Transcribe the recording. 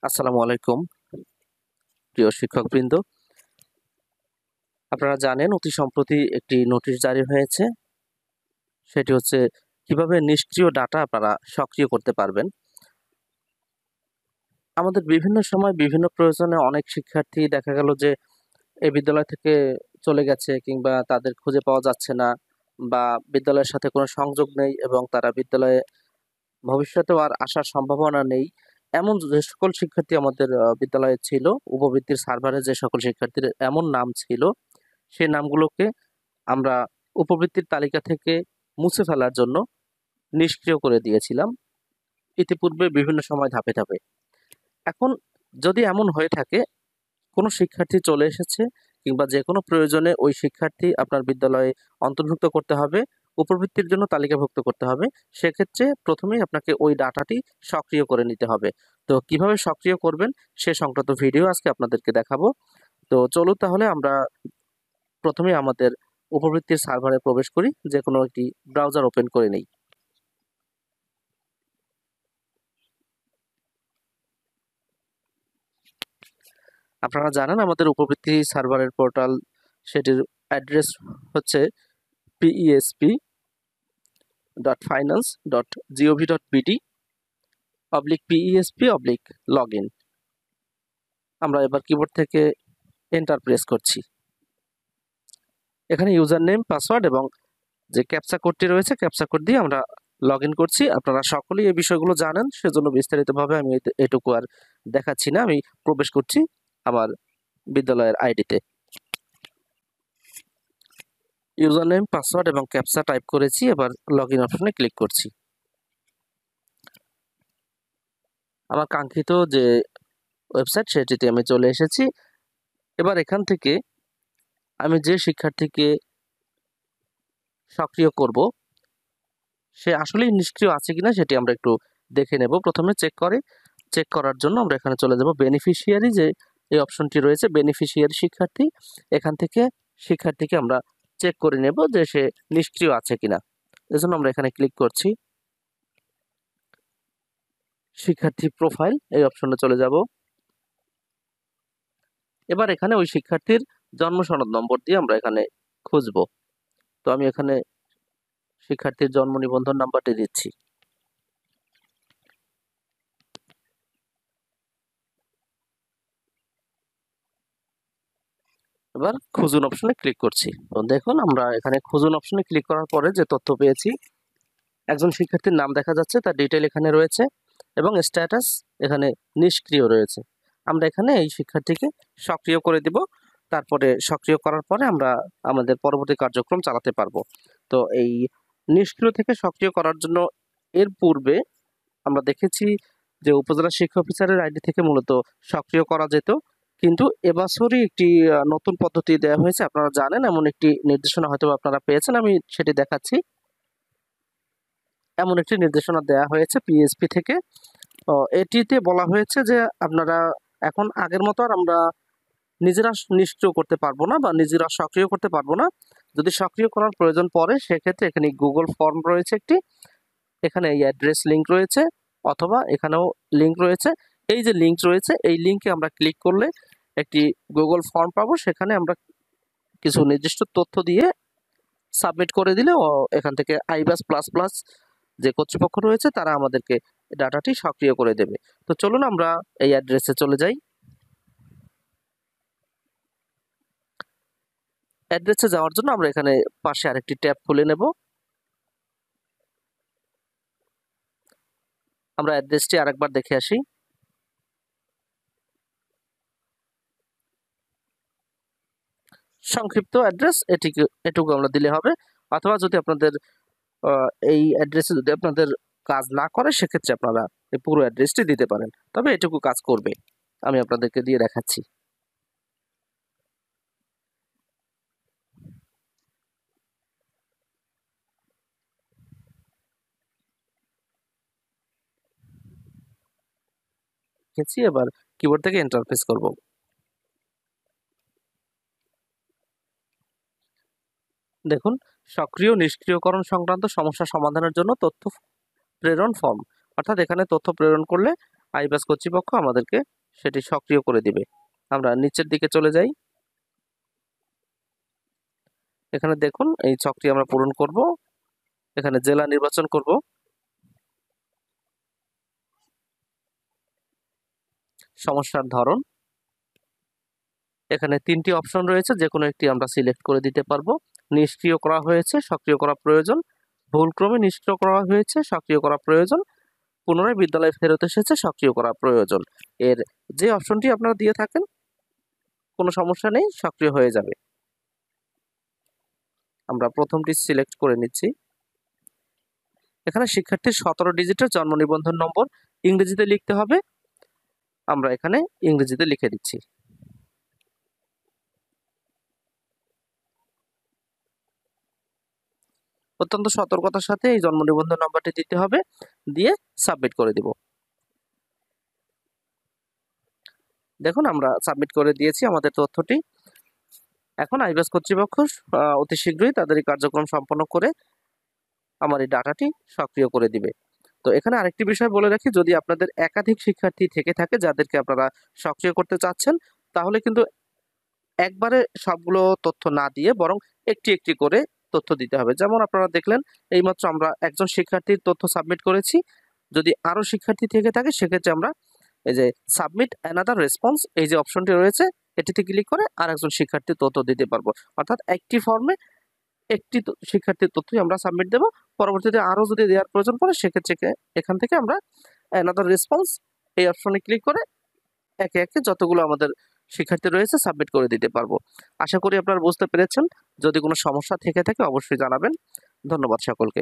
আসসালামু আলাইকুম প্রিয় শিক্ষকবৃন্দ। আপনারা জানেন অতি সম্প্রতি একটি নোটিশ জারি হয়েছে। সেটি হচ্ছে কিভাবে নিষ্ক্রিয় ডাটা আপনারা সক্রিয় করতে পারবেন। আমাদের বিভিন্ন সময় বিভিন্ন প্রয়োজনে অনেক শিক্ষার্থী দেখা গেল যে এই বিদ্যালয় থেকে চলে গেছে কিংবা তাদের খুঁজে পাওয়া যাচ্ছে না বা বিদ্যালয়ের সাথে কোনো সংযোগ নেই এবং তারা বিদ্যালয়ে ভবিষ্যতেও আর আসার সম্ভাবনা নেই। এমন যে সকল শিক্ষার্থী আমাদের বিদ্যালয়ে ছিল, উপবৃত্তির সার্ভারে যে সকল শিক্ষার্থীর এমন নাম ছিল, সেই নামগুলোকে আমরা উপবৃত্তির তালিকা থেকে মুছে ফেলার জন্য নিষ্ক্রিয় করে দিয়েছিলাম ইতিপূর্বে বিভিন্ন সময় ধাপে ধাপে। এখন যদি এমন হয়ে থাকে কোনো শিক্ষার্থী চলে এসেছে কিংবা যে কোনো প্রয়োজনে ওই শিক্ষার্থী আপনার বিদ্যালয়ে অন্তর্ভুক্ত করতে হবে, উপবৃত্তির জন্য তালিকাভুক্ত করতে হবে, সেক্ষেত্রে প্রথমেই আপনাকে ওই ডাটাটি সক্রিয় করে নিতে হবে। তো কিভাবে সক্রিয় করবেন সে সংক্রান্ত ভিডিও আজকে আপনাদেরকে দেখাবো। তো চলুন তাহলে আমরা প্রথমে আমাদের উপবৃত্তির সার্ভারে প্রবেশ করি, যে কোনো একটি ব্রাউজার ওপেন করে নেই। আপনারা জানেন আমাদের উপবৃত্তি সার্ভারের পোর্টাল, সেটির অ্যাড্রেস হচ্ছে pesp.finance.gov.bt/PESP/login। আমরা এবার কিবোর্ড থেকে এন্টার প্রেস করছি। এখানে ইউজার নেম, পাসওয়ার্ড এবং যে ক্যাপচা কোডটি রয়েছে ক্যাপচা কোড দিয়ে আমরা লগ ইন করছি। আপনারা সকলেই এই বিষয়গুলো জানেন, সেজন্য বিস্তারিতভাবে আমি এটুকু আর দেখাচ্ছি না। আমি প্রবেশ করছি আমার বিদ্যালয়ের আইডিতে। ইউজার নেম, পাসওয়ার্ড এবং ক্যাপচা টাইপ করেছি, এবার লগ ইন অপশনে ক্লিক করছি। আমার কাঙ্ক্ষিত যে ওয়েবসাইট সেটিতে আমি চলে এসেছি। এবার এখান থেকে আমি যে শিক্ষার্থীকে সক্রিয় করব সে আসলেই নিষ্ক্রিয় আছে কিনা সেটি আমরা একটু দেখে নেব। প্রথমে চেক করার জন্য আমরা এখানে চলে যাব বেনিফিশিয়ারি, যে এই অপশনটি রয়েছে বেনিফিশিয়ারি শিক্ষার্থী। এখান থেকে শিক্ষার্থীকে আমরা চেক করে নেব যে সে নিষ্ক্রিয় আছে কিনা। এজন্য আমরা এখানে ক্লিক করছি। শিক্ষার্থী প্রোফাইল এই অপশনে চলে যাব। এবার এখানে ওই শিক্ষার্থীর জন্ম সনদ নম্বর দিয়ে আমরা এখানে খুঁজব। তো আমি এখানে শিক্ষার্থীর জন্ম নিবন্ধন নাম্বারটি দিচ্ছি। এবার খুঁজুন অপশনে ক্লিক করছি। তো দেখুন আমরা এখানে খুঁজুন অপশনে ক্লিক করার পরে যে তথ্য পেয়েছি, একজন শিক্ষার্থীর নাম দেখা যাচ্ছে, তার ডিটেইল এখানে রয়েছে এবং স্ট্যাটাস এখানে নিষ্ক্রিয় রয়েছে। আমরা এখানে এই শিক্ষার্থীকে সক্রিয় করে দিব। তারপরে সক্রিয় করার পরে আমরা আমাদের পরবর্তী কার্যক্রম চালাতে পারবো। তো এই নিষ্ক্রিয় থেকে সক্রিয় করার জন্য এর পূর্বে আমরা দেখেছি যে উপজেলা শিক্ষা অফিসারের আইডি থেকে মূলত সক্রিয় করা যেত, কিন্তু এবছরই একটি নতুন পদ্ধতি দেওয়া হয়েছে। আপনারা জানেন এমন একটি নির্দেশনা হয়তো আপনারা পেয়েছেন, আমি সেটি দেখাচ্ছি। এমন একটি নির্দেশনা দেওয়া হয়েছে পিএসপি থেকে। এটিতে বলা হয়েছে যে আপনারা এখন আগের মতো আর আমরা নিজেরা নিষ্ক্রিয় করতে পারবো না বা নিজেরা সক্রিয় করতে পারবো না। যদি সক্রিয় করার প্রয়োজন পড়ে সেক্ষেত্রে এখানে গুগল ফর্ম রয়েছে একটি, এখানে এই অ্যাড্রেস লিঙ্ক রয়েছে, অথবা এখানেও লিঙ্ক রয়েছে। এই যে লিঙ্ক রয়েছে এই লিঙ্কে আমরা ক্লিক করলে একটি গুগল ফর্ম পাবো। সেখানে আমরা কিছু নির্দিষ্ট তথ্য দিয়ে সাবমিট করে দিলে এখান থেকে আইবাস প্লাস প্লাস যে কর্তৃপক্ষ রয়েছে তারা আমাদেরকে ডাটাটি সক্রিয় করে দেবে। তো চলুন আমরা এই অ্যাড্রেসে চলে যাই। অ্যাড্রেসে যাওয়ার জন্য আমরা এখানে পাশে আরেকটি ট্যাব খুলে নেব। আমরা অ্যাড্রেসটি আরেকবার দেখে আসি। সংক্ষিপ্ত অ্যাড্রেস এটুকু আমরা দিলে হবে, অথবা যদি আপনাদের এই অ্যাড্রেসে যদি আপনাদের কাজ না করে সেক্ষেত্রে আপনারা এই পুরো অ্যাড্রেসটি দিতে পারেন, তবে এটুকু কাজ করবে। আমি আপনাদেরকে দিয়ে দেখাচ্ছি। এবার কিবোর্ড থেকে এন্টার প্রেস করব। দেখুন সক্রিয় নিষ্ক্রিয়করণ সংক্রান্ত সমস্যা সমাধানের জন্য তথ্য প্রেরণ ফর্ম, অর্থাৎ এখানে তথ্য প্রেরণ করলে আইবাস কর্তৃপক্ষ আমাদেরকে সেটি সক্রিয় করে দিবে। আমরা নিচের দিকে চলে যাই। এখানে দেখুন এই ছকটি আমরা পূরণ করব। এখানে জেলা নির্বাচন করব। সমস্যার ধরন, এখানে 3টি অপশন রয়েছে, যে কোনো একটি আমরা সিলেক্ট করে দিতে পারবো। নিষ্ক্রিয় করা হয়েছে, সক্রিয় করা প্রয়োজন, ভুলক্রমে নিষ্ক্রিয় করা হয়েছে, সক্রিয় করা প্রয়োজন, পুনরায় বিদ্যালয়ে ফেরত এসেছে, সক্রিয় করা প্রয়োজন। এর যে অপশনটি আপনারা দিয়ে থাকেন কোনো সমস্যা নেই, সক্রিয় হয়ে যাবে। আমরা প্রথমটি সিলেক্ট করে নিচ্ছি। এখানে শিক্ষার্থীর 17 ডিজিটের জন্ম নিবন্ধন নম্বর ইংরেজিতে লিখতে হবে। আমরা এখানে ইংরেজিতে লিখে দিচ্ছি। অত্যন্ত সতর্কতার সাথে এই জন্ম নিবন্ধন নম্বরটি দিতে হবে, দিয়ে সাবমিট করে দিব। দেখুন আমরা সাবমিট করে দিয়েছি আমাদের তথ্যটি। এখন আইবাস কর্তৃপক্ষ অতি শীঘ্রই তাদের এই কার্যক্রম সম্পন্ন করে আমার এই ডাটাটি সক্রিয় করে দিবে। তো এখানে আরেকটি বিষয় বলে রাখি, যদি আপনাদের একাধিক শিক্ষার্থী থেকে থাকে যাদেরকে আপনারা সক্রিয় করতে চাচ্ছেন, তাহলে কিন্তু একবারে সবগুলো তথ্য না দিয়ে বরং একটি একটি করে তথ্য দিতে হবে। যেমন আপনারা দেখলেন এইমাত্র আমরা একজন শিক্ষার্থীর তথ্য সাবমিট করেছি। যদি আরো শিক্ষার্থী থেকে থাকে সেক্ষেত্রে আমরা এই যে সাবমিট অ্যানাদার রেসপন্স এই যে অপশনটি রয়েছে এটিতে ক্লিক করে আরেকজন শিক্ষার্থীর তথ্য দিতে পারবো। অর্থাৎ একটি ফর্মে একটি শিক্ষার্থীর তথ্যই আমরা সাবমিট দেব। পরবর্তীতে আরো যদি দেওয়ার প্রয়োজন পড়ে সেক্ষেত্রে এখান থেকে আমরা অ্যানাদার রেসপন্স এই অপশনে ক্লিক করে একে একে যতগুলো আমাদের শিক্ষার্থী রয়েছে সাবমিট করে দিতে পারবো। আশা করি আপনারা বুঝতে পেরেছেন। যদি কোনো সমস্যা থেকে থাকে অবশ্যই জানাবেন। ধন্যবাদ সকলকে।